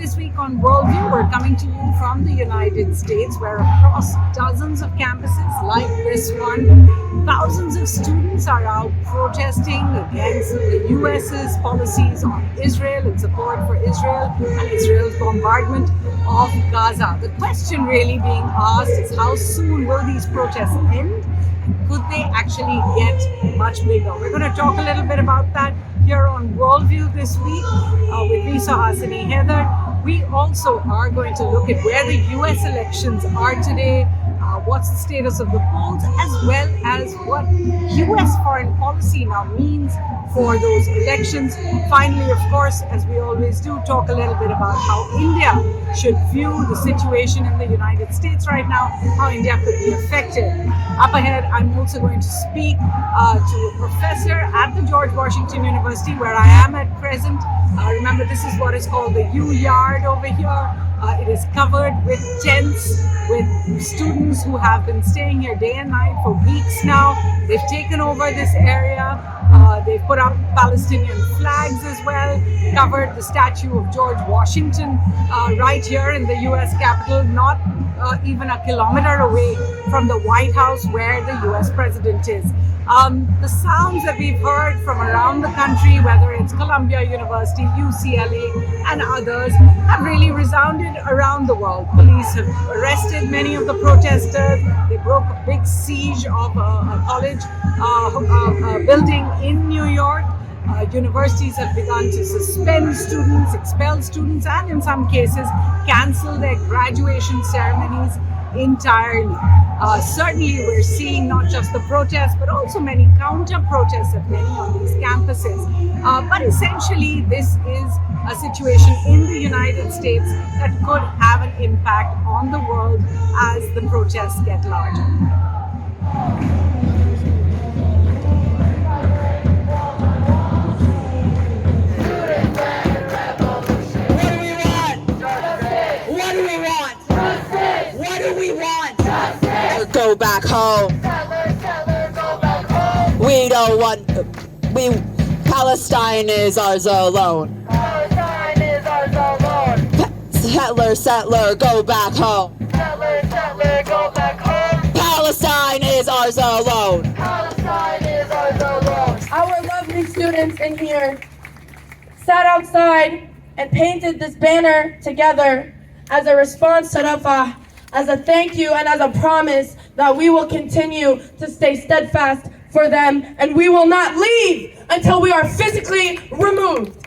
This week on Worldview, we're coming to you from the United States, where across dozens of campuses like this one, thousands of students are out protesting against the US's policies on Israel and support for Israel and Israel's bombardment of Gaza. The question really being asked is, how soon will these protests end? And could they actually get much bigger? We're going to talk a little bit about that here on Worldview this week with Lisa Hasani Heather. We also are going to look at where the US elections are today, what's the status of the polls, as well as what US foreign policy now means for those elections. Finally, of course, as we always do, talk a little bit about how India should view the situation in the United States right now, how India could be affected. Up ahead, I'm also going to speak to a professor at the George Washington University, where I am at present. Remember, this is what is called the U Yard over here. It is covered with tents, with students who have been staying here day and night for weeks now. They've taken over this area. They've put up Palestinian flags as well, covered the statue of George Washington right here in the US Capitol, not even a kilometer away from the White House where the US president is. The sounds that we've heard from around the country, whether it's Columbia University, UCLA, and others, have really resounded around the world. Police have arrested many of the protesters. They broke a big siege of a college building in New York. Universities have begun to suspend students, expel students, and in some cases cancel their graduation ceremonies entirely. Certainly we're seeing not just the protests, but also many counter-protests at many of these campuses. But essentially this is a situation in the United States that could have an impact on the world as the protests get larger. Go back home. Go back home. We don't want. Palestine is ours alone. Palestine is ours alone. Settler, go back home. Settler, go back home. Palestine is ours alone. Palestine is ours alone. Our lovely students in here sat outside and painted this banner together as a response to Rafah, as a thank you and as a promise that we will continue to stay steadfast for them, and we will not leave until we are physically removed.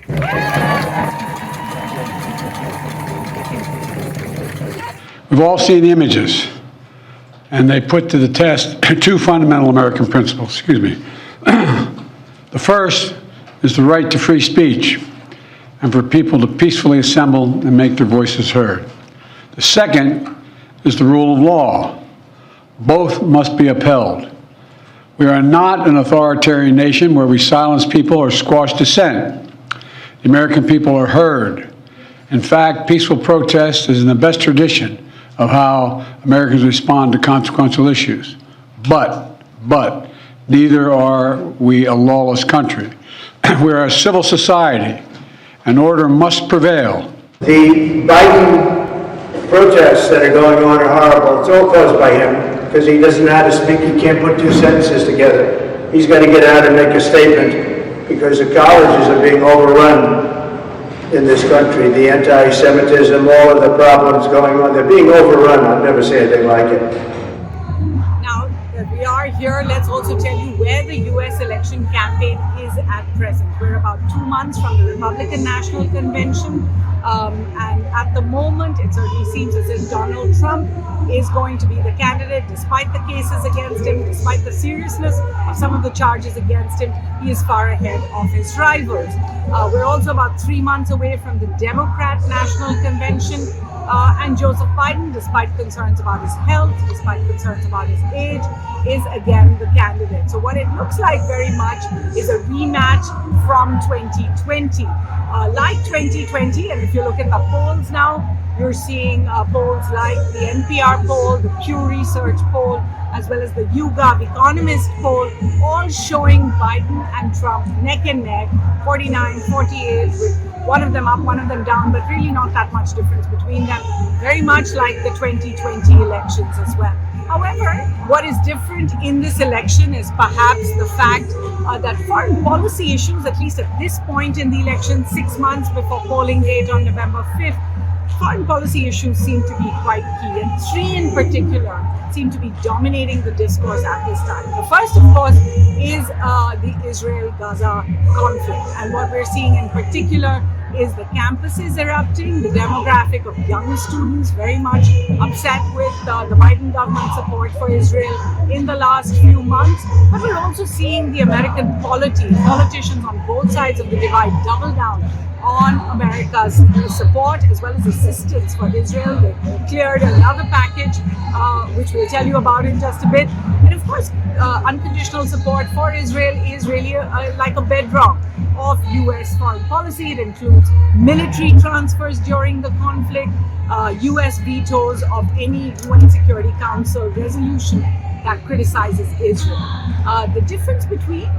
We've all seen the images, and they put to the test two fundamental American principles. The first is the right to free speech and for people to peacefully assemble and make their voices heard. The second is the rule of law. Both must be upheld. We are not an authoritarian nation where we silence people or squash dissent. The American people are heard. In fact, peaceful protest is in the best tradition of how Americans respond to consequential issues. But neither are we a lawless country. We are a civil society, and order must prevail. The Biden protests that are going on are horrible. It's all caused by him because he doesn't know how to speak. He can't put two sentences together. He's got to get out and make a statement because the colleges are being overrun in this country. The anti-Semitism, all of the problems going on, they're being overrun. I've never seen anything like it. Now that we are here, let's also tell you where the US election campaign is at present. We're about 2 months from the Republican National Convention. And at the moment, it certainly seems as if Donald Trump is going to be the candidate, despite the cases against him, despite the seriousness of some of the charges against him. He is far ahead of his rivals. We're also about 3 months away from the Democrat National Convention. And Joseph Biden, despite concerns about his health, despite concerns about his age, is again the candidate. So what it looks like very much is a rematch from 2020. Like 2020, and if you look at the polls now, you're seeing polls like the NPR poll, the Pew Research poll, as well as the YouGov Economist poll, all showing Biden and Trump neck and neck, 49-48, with one of them up, one of them down, but really not that much difference between them. Very much like the 2020 elections as well. However, what is different in this election is perhaps the fact that foreign policy issues, at least at this point in the election, 6 months before polling date on November 5th, foreign policy issues seem to be quite key, and three in particular seem to be dominating the discourse at this time. The first, of course, is the Israel-Gaza conflict, and what we're seeing in particular is the campuses erupting, the demographic of young students very much upset with the Biden government support for Israel in the last few months. But we're also seeing the American politicians on both sides of the divide double down on America's support as well as assistance for Israel. They cleared another package, which we'll tell you about in just a bit. And of course, unconditional support for Israel is really like a bedrock of US foreign policy. It includes military transfers during the conflict, US vetoes of any UN Security Council resolution that criticizes Israel. The difference between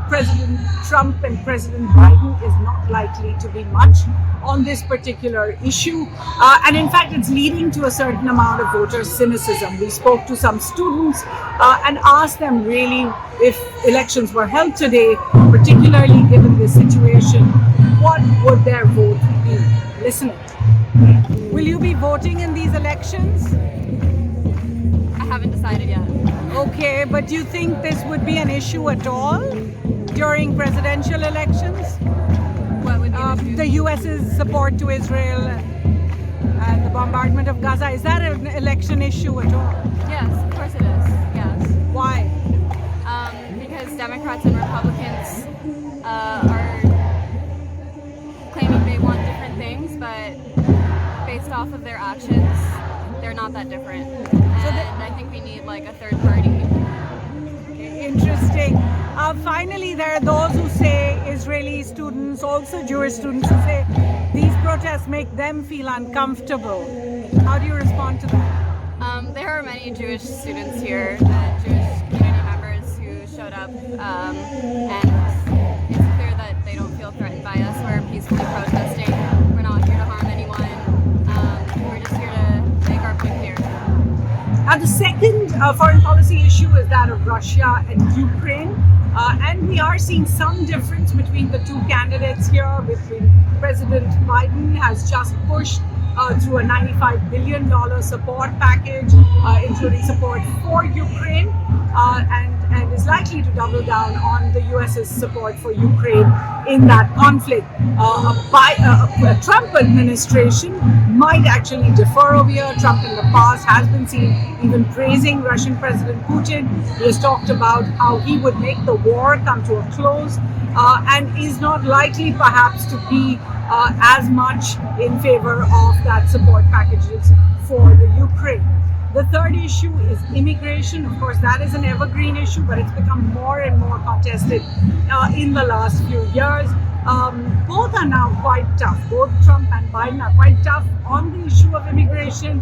President Trump and President Biden is not likely to be much on this particular issue. And in fact, it's leading to a certain amount of voter cynicism. We spoke to some students and asked them really if elections were held today, particularly given this situation, what would their vote be? Listen. Will you be voting in these elections? I haven't decided yet. Okay, but do you think this would be an issue at all during presidential elections? What would be the issue? The US's support to Israel and the bombardment of Gaza, is that an election issue at all? Yes, of course it is. Yes. Why? Because Democrats and Republicans are claiming they want different things, but based off of their actions, they're not that different. And I think we need like a third party. Okay, interesting. Finally, there are those who say, Israeli students, also Jewish students, who say these protests make them feel uncomfortable. How do you respond to that? There are many Jewish students here, Jewish community members who showed up, and it's clear that they don't feel threatened by us. We're peacefully protesting. We're not here to harm anyone. We're just here to make our point clear. Now, the second foreign policy issue is that of Russia and Ukraine. And we are seeing some difference between the two candidates here. Between President Biden has just pushed through a $95 billion support package, including support for Ukraine, and is likely to double down on the US's support for Ukraine in that conflict. A Trump administration might actually defer over here. Trump in the past has been seen even praising Russian President Putin. He has talked about how he would make the war come to a close, and is not likely perhaps to be as much in favor of that support packages for the Ukraine. The third issue is immigration. Of course, that is an evergreen issue, but it's become more and more contested in the last few years. Both are now quite tough. Both Trump and Biden are quite tough on the issue of immigration.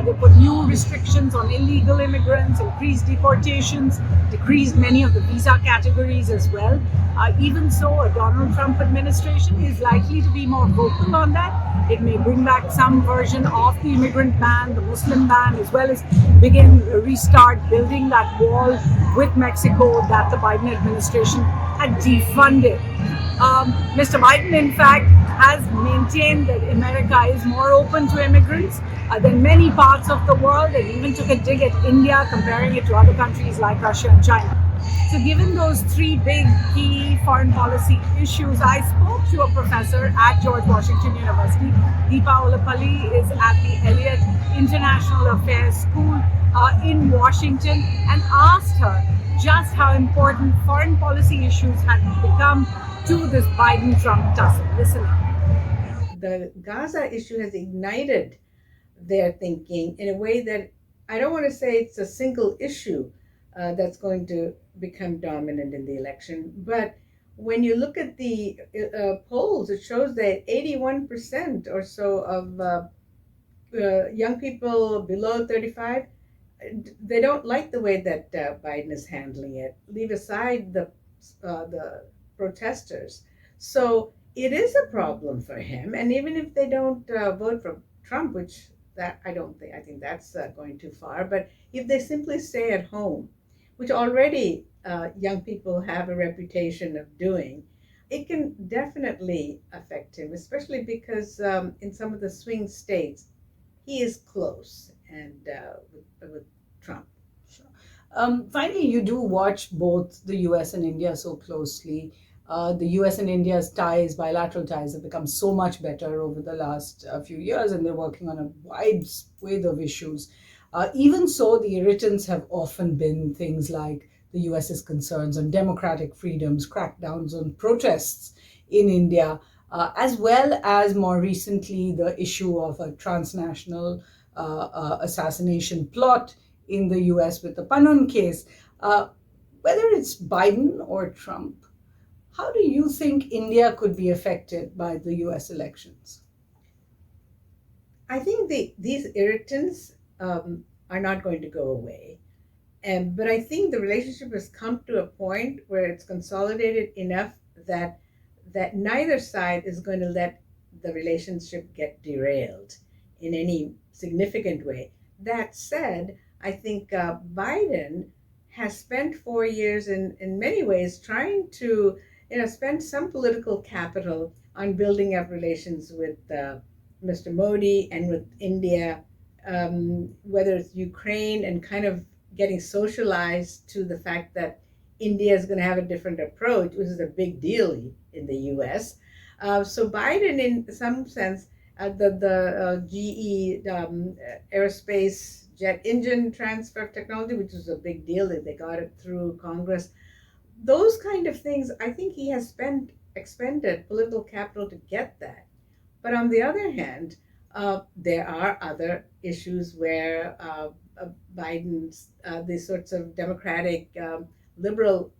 They put new restrictions on illegal immigrants, increased deportations, decreased many of the visa categories as well. Even so, a Donald Trump administration is likely to be more vocal on that. It may bring back some version of the immigrant ban, the Muslim ban, as well as restart building that wall with Mexico that the Biden administration had defunded. Mr. Biden, in fact, has maintained that America is more open to immigrants than many parts of the world, and even took a dig at India, comparing it to other countries like Russia and China. So given those three big key foreign policy issues, I spoke to a professor at George Washington University. Deepa Ollapally is at the Elliott International Affairs School in Washington, and asked her just how important foreign policy issues had become to this Biden-Trump tussle. Listen. The Gaza issue has ignited their thinking in a way that I don't want to say it's a single issue that's going to become dominant in the election. But when you look at the polls, it shows that 81% or so of young people below 35, they don't like the way that Biden is handling it. Leave aside the protesters. So it is a problem for him. And even if they don't vote for Trump, which that I think that's going too far. But if they simply stay at home, which already young people have a reputation of doing, it can definitely affect him, especially because in some of the swing states, he is close and with Trump. Finally, you do watch both the US and India so closely. The US and India's ties, bilateral ties, have become so much better over the last few years, and they're working on a wide swathe of issues. Even so, the irritants have often been things like the US's concerns on democratic freedoms, crackdowns on protests in India, as well as more recently the issue of a transnational assassination plot in the US with the Panun case. Whether it's Biden or Trump, how do you think India could be affected by the US elections? I think these irritants are not going to go away. But I think the relationship has come to a point where it's consolidated enough that neither side is going to let the relationship get derailed in any significant way. That said, I think Biden has spent 4 years in many ways trying to spend some political capital on building up relations with Mr. Modi and with India, whether it's Ukraine, and kind of getting socialized to the fact that India is going to have a different approach, which is a big deal in the US. So Biden, in some sense, the GE aerospace jet engine transfer of technology, which was a big deal that they got it through Congress. Those kind of things, I think he has expended political capital to get that. But on the other hand, there are other issues where Biden's these sorts of democratic liberal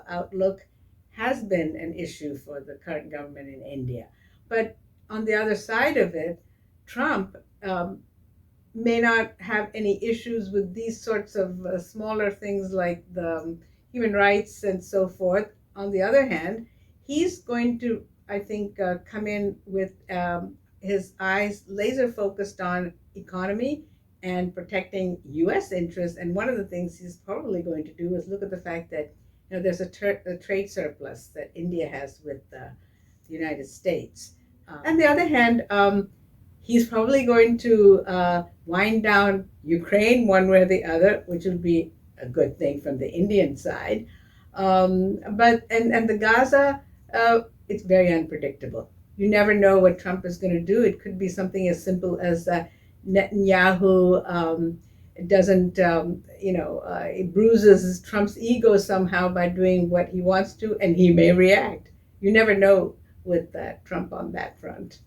outlook has been an issue for the current government in India. But on the other side of it, Trump may not have any issues with these sorts of smaller things like the human rights and so forth. On the other hand, he's going to, I think, come in with his eyes laser focused on economy and protecting U.S. interests. And one of the things he's probably going to do is look at the fact that there's a trade surplus that India has with the United States. On the other hand, he's probably going to wind down Ukraine one way or the other, which would be a good thing from the Indian side. But the Gaza, it's very unpredictable. You never know what Trump is going to do. It could be something as simple as Netanyahu doesn't, it bruises Trump's ego somehow by doing what he wants to, and he may react. You never know with Trump on that front.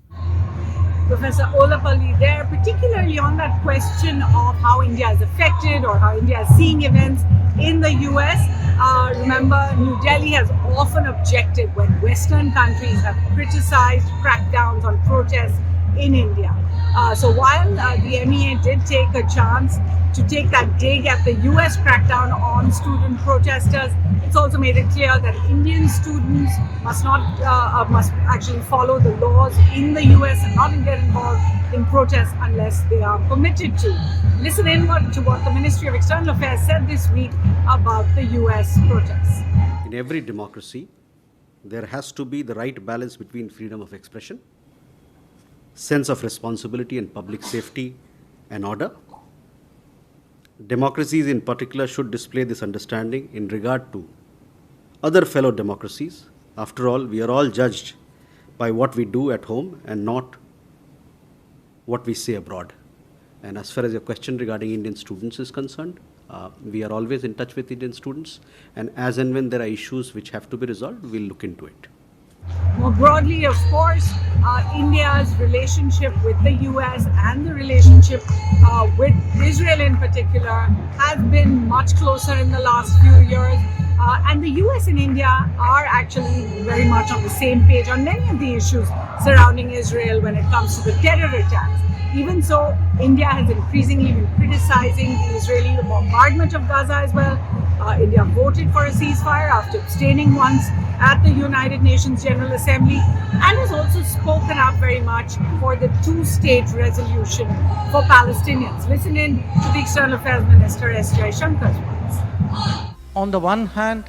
Professor Ollapally, there, particularly on that question of how India is affected or how India is seeing events in the US. Remember, New Delhi has often objected when Western countries have criticized crackdowns on protests in India. So while the MEA did take a chance to take that dig at the US crackdown on student protesters, it's also made it clear that Indian students must actually follow the laws in the US and not get involved in protests unless they are permitted to. Listen in to what the Ministry of External Affairs said this week about the US protests. In every democracy, there has to be the right balance between freedom of expression, sense of responsibility and public safety and order. Democracies in particular should display this understanding in regard to other fellow democracies. After all, we are all judged by what we do at home and not what we say abroad. And as far as your question regarding Indian students is concerned, we are always in touch with Indian students, and as and when there are issues which have to be resolved, we'll look into it. More broadly, of course, India's relationship with the US and the relationship with Israel in particular has been much closer in the last few years. And the US and India are actually very much on the same page on many of the issues, surrounding Israel when it comes to the terror attacks. Even so, India has increasingly been criticizing the Israeli bombardment of Gaza as well. India voted for a ceasefire after abstaining once at the United Nations General Assembly, and has also spoken up very much for the two-state resolution for Palestinians. Listen in to the External Affairs Minister S. Jaishankar's words. On the one hand,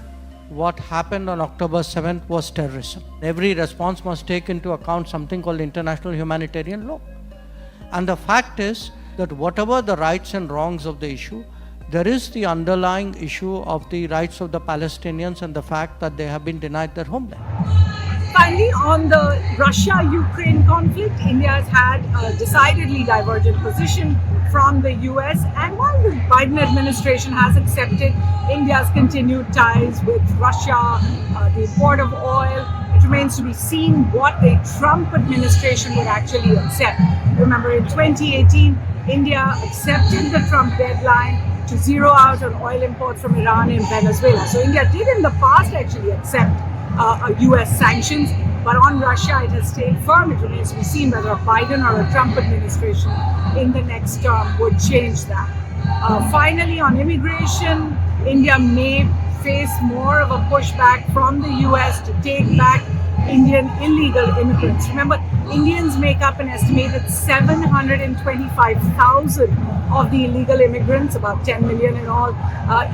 what happened on October 7th was terrorism. Every response must take into account something called international humanitarian law. And the fact is that whatever the rights and wrongs of the issue, there is the underlying issue of the rights of the Palestinians and the fact that they have been denied their homeland. Finally, on the Russia-Ukraine conflict, India has had a decidedly divergent position from the US, and while the Biden administration has accepted India's continued ties with Russia, the import of oil, it remains to be seen what a Trump administration would actually accept. Remember, in 2018, India accepted the Trump deadline to zero out on oil imports from Iran and Venezuela. So India did in the past actually accept US sanctions, but on Russia it has stayed firm. It remains to be seen whether a Biden or a Trump administration in the next term would change that. Finally, on immigration, India may face more of a pushback from the US to take back Indian illegal immigrants. Remember, Indians make up an estimated 725,000 of the illegal immigrants, about 10 million in all.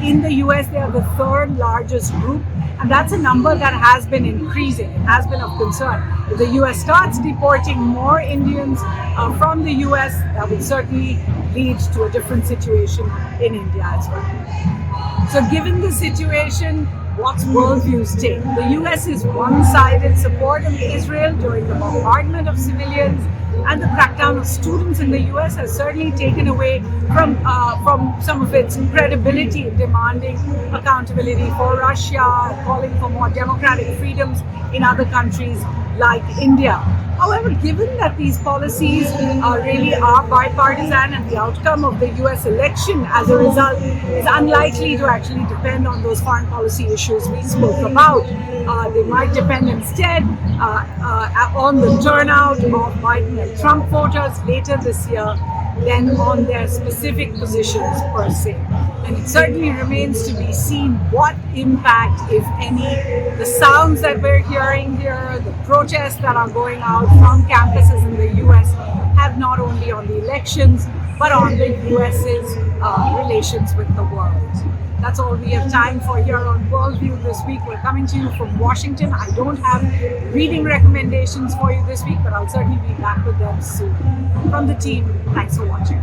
In the US, they are the third largest group, and that's a number that has been increasing. It has been of concern. If the US starts deporting more Indians from the US, that would certainly lead to a different situation in India as well. So given the situation, what's Worldview's take? The US's one-sided support of Israel during the bombardment of civilians and the crackdown of students in the US has certainly taken away from some of its credibility in demanding accountability for Russia, calling for more democratic freedoms in other countries like India. However, given that these policies really are bipartisan and the outcome of the US election as a result is unlikely to actually depend on those foreign policy issues we spoke about, they might depend instead on the turnout of Biden and Trump voters later this year than on their specific positions per se. And it certainly remains to be seen what impact, if any, the sounds that we're hearing here, the protests that are going out from campuses in the US have not only on the elections, but on the US's relations with the world. That's all we have time for here on Worldview this week. We're coming to you from Washington. I don't have reading recommendations for you this week, but I'll certainly be back with them soon. From the team, thanks for watching.